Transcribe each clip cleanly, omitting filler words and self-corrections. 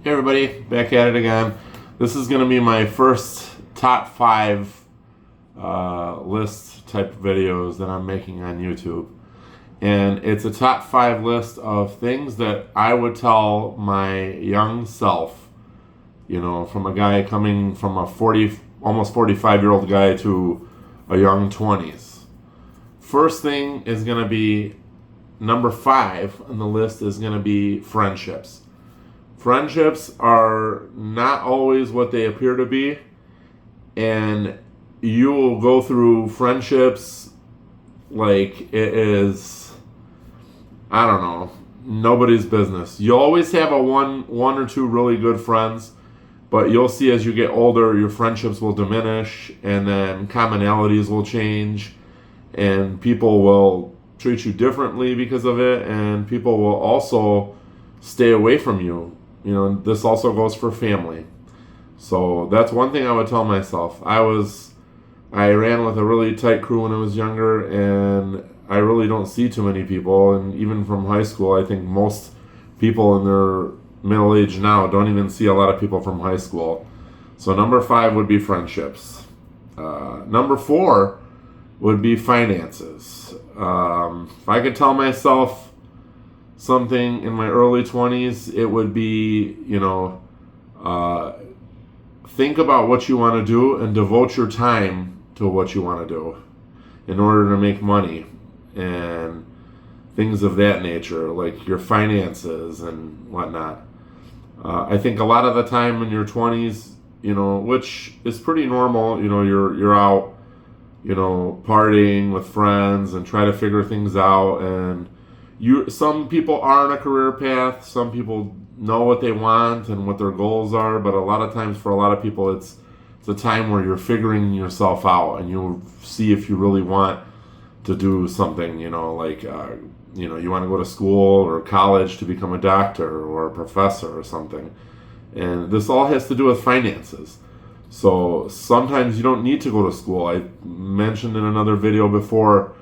Hey everybody, back at it again. This is going to be my first top 5 list type videos that I'm making on YouTube. And it's a top 5 list of things that I would tell my young self, from a guy coming from a almost 45-year-old guy to a young 20s. First thing is going to be number 5 on the list is going to be friendships. Friendships are not always what they appear to be, and you will go through friendships like it is, I don't know, nobody's business. You'll always have one or two really good friends, but you'll see as you get older, your friendships will diminish, and then commonalities will change, and people will treat you differently because of it, and people will also stay away from you. This also goes for family. So that's one thing I would tell myself. I ran with a really tight crew when I was younger, and I really don't see too many people. And even from high school, I think most people in their middle age now don't even see a lot of people from high school. So number 5 would be friendships. Number 4 would be finances. If I could tell myself something in my early 20s, it would be, think about what you want to do and devote your time to what you want to do in order to make money and things of that nature, like your finances and whatnot. I think a lot of the time in your 20s, which is pretty normal, you're out, partying with friends and try to figure things out, and some people are on a career path, some people know what they want and what their goals are, but a lot of times for a lot of people it's a time where you're figuring yourself out and you'll see if you really want to do something, you want to go to school or college to become a doctor or a professor or something. And this all has to do with finances. So sometimes you don't need to go to school. I mentioned in another video before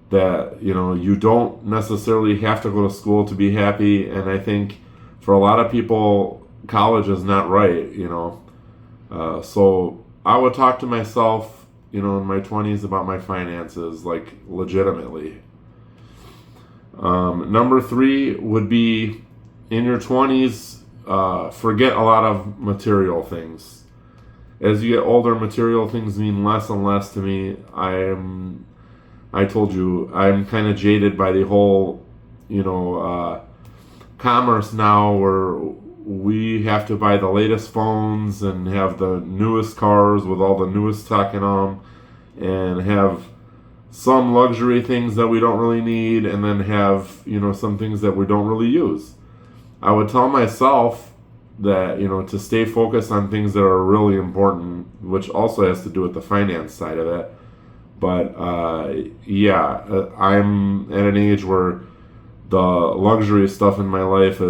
that you don't necessarily have to go to school to be happy, and I think for a lot of people college is not right. So I would talk to myself in my 20s about my finances, like legitimately. Number 3 would be in your 20s, forget a lot of material things. As you get older, material things mean less and less to me. I told you, I'm kind of jaded by the whole, commerce now where we have to buy the latest phones and have the newest cars with all the newest tech in them and have some luxury things that we don't really need and then have, some things that we don't really use. I would tell myself that, to stay focused on things that are really important, which also has to do with the finance side of it. But I'm at an age where the luxury stuff in my life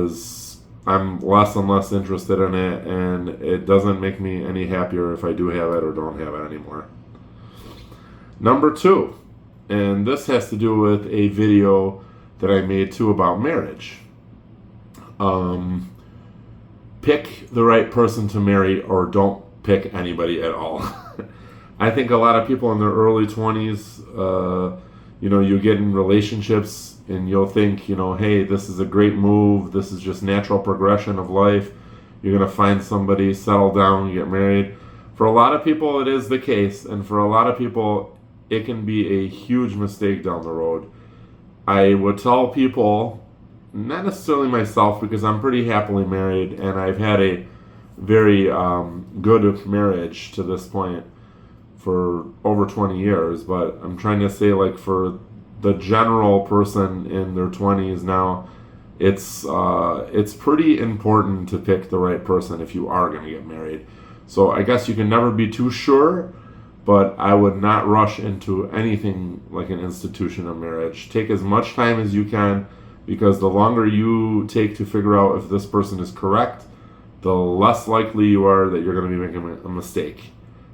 I'm less and less interested in it, and it doesn't make me any happier if I do have it or don't have it anymore. Number 2, and this has to do with a video that I made too about marriage. Pick the right person to marry or don't pick anybody at all. I think a lot of people in their early 20s, you get in relationships and you'll think, hey, this is a great move. This is just natural progression of life. You're going to find somebody, settle down, get married. For a lot of people, it is the case. And for a lot of people, it can be a huge mistake down the road. I would tell people, not necessarily myself, because I'm pretty happily married and I've had a very good marriage to this point for over 20 years, but I'm trying to say, like, for the general person in their 20s now, it's pretty important to pick the right person if you are going to get married. So I guess you can never be too sure, but I would not rush into anything like an institution of marriage. Take as much time as you can, because the longer you take to figure out if this person is correct, the less likely you are that you're going to be making a mistake.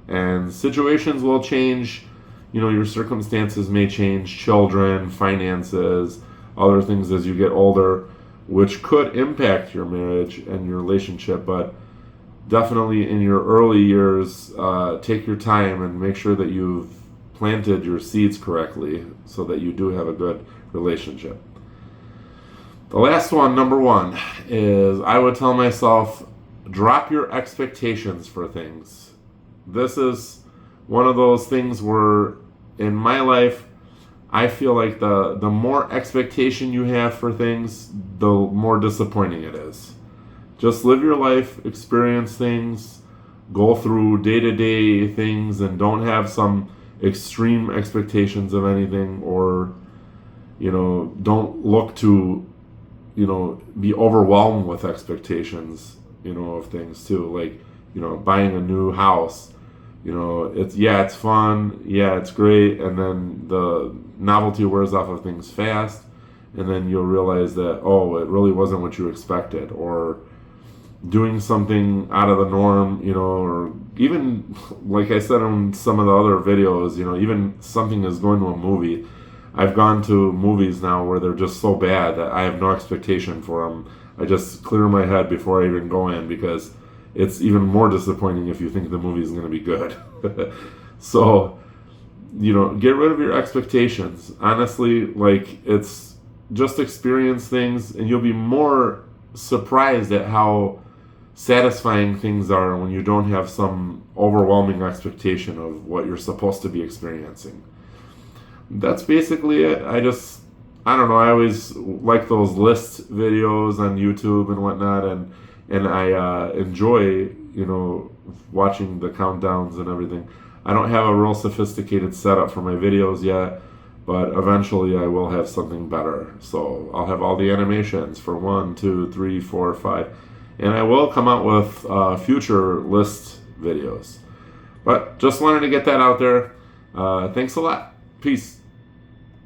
And situations will change, your circumstances may change, children, finances, other things as you get older. which could impact your marriage and your relationship. But definitely in your early years, take your time and make sure that you've planted your seeds correctly so that you do have a good relationship. The last one, number one, is I would tell myself, drop your expectations for things. This is one of those things where in my life, I feel like the more expectation you have for things, the more disappointing it is. Just live your life, experience things, go through day-to-day things, and don't have some extreme expectations of anything, or, don't look to, be overwhelmed with expectations, of things too. Like, buying a new house, it's fun, it's great, and then the novelty wears off of things fast, and then you'll realize that, it really wasn't what you expected. Or doing something out of the norm, or even, like I said on some of the other videos, even something as going to a movie. I've gone to movies now where they're just so bad that I have no expectation for them. I just clear my head before I even go in, because it's even more disappointing if you think the movie is going to be good. So, get rid of your expectations. Honestly, it's just experience things, and you'll be more surprised at how satisfying things are when you don't have some overwhelming expectation of what you're supposed to be experiencing. That's basically it. I don't know, I always like those list videos on YouTube and whatnot, and I enjoy, watching the countdowns and everything. I don't have a real sophisticated setup for my videos yet, but eventually I will have something better. So I'll have all the animations for 1, 2, 3, 4, 5, and I will come out with future list videos. But just wanted to get that out there. Thanks a lot. Peace.